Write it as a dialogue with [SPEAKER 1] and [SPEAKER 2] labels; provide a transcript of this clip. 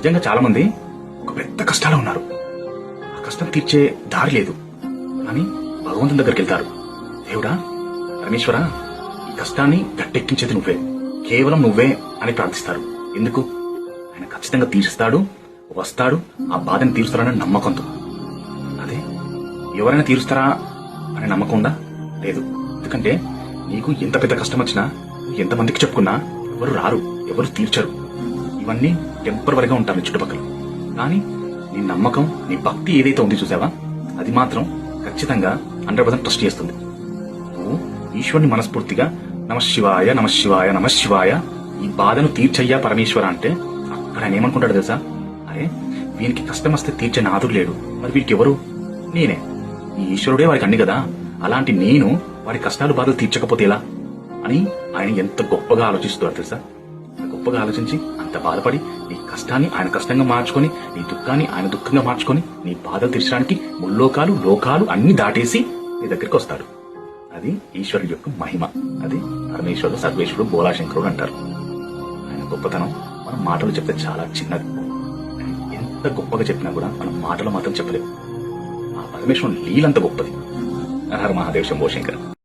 [SPEAKER 1] నిజంగా చాలా మంది ఒక పెద్ద కష్టాలు ఉన్నారు, ఆ కష్టం తీర్చే దారి లేదు, కానీ భగవంతుని దగ్గరికి వెళ్తారు. దేవుడా, పరమేశ్వర, ఈ కష్టాన్ని గట్టెక్కించేది నువ్వే, కేవలం నువ్వే అని ప్రార్థిస్తారు. ఎందుకు? ఆయన ఖచ్చితంగా తీరుస్తాడు, వస్తాడు, ఆ బాధని తీరుస్తాడని నమ్మకంతో. అదే ఎవరైనా తీరుస్తారా అనే నమ్మకం ఉందా? లేదు. ఎందుకంటే నీకు ఎంత పెద్ద కష్టం వచ్చినా, ఎంతమందికి చెప్పుకున్నా ఎవరు రారు, ఎవరు తీర్చరు. ఇవన్నీ టెంపరవరీగా ఉంటారు నీ చుట్టుపక్కల. కానీ నీ నమ్మకం, నీ భక్తి ఏదైతే ఉంది చూసావా, అది మాత్రం ఖచ్చితంగా 100% ట్రస్ట్ చేస్తుంది. నువ్వు ఈశ్వరుని మనస్ఫూర్తిగా నమశివాయ నమశివాయ నమశివాయ, ఈ బాధను తీర్చయ్యా పరమేశ్వర అంటే అక్కడ ఆయన ఏమనుకుంటాడు తెలుసా? అరే, వీనికి కష్టం వస్తే తీర్చే నాదుడు లేడు, మరి వీరికి ఎవరు? నేనే. ఈ ఈశ్వరుడే వారికి అన్ని కదా, అలాంటి నేను వారి కష్టాలు బాధలు తీర్చకపోతే ఎలా అని ఆయన ఎంత గొప్పగా ఆలోచిస్తున్నాడు తెలుసా? గొప్పగా ఆలోచించి అంత బాధపడి నీ కష్టాన్ని ఆయన కష్టంగా మార్చుకొని, నీ దుఃఖాన్ని ఆయన దుఃఖంగా మార్చుకొని, నీ బాధలు తీర్చడానికి ముల్లోకాలు లోకాలు అన్ని దాటేసి నీ దగ్గరికి వస్తాడు. అది ఈశ్వరుడి యొక్క మహిమ. అది పరమేశ్వరుడు, సర్వేశ్వరుడు, బోలాశంకరుడు అంటారు. ఆయన గొప్పతనం మనం మాటలు చెప్తే చాలా చిన్నది. ఎంత గొప్పగా చెప్పినా కూడా మనం మాటలు మాత్రం చెప్పలేము. ఆ పరమేశ్వరుని లీలంత గొప్పది. హర మహాదేవ్, శంభో శంకర.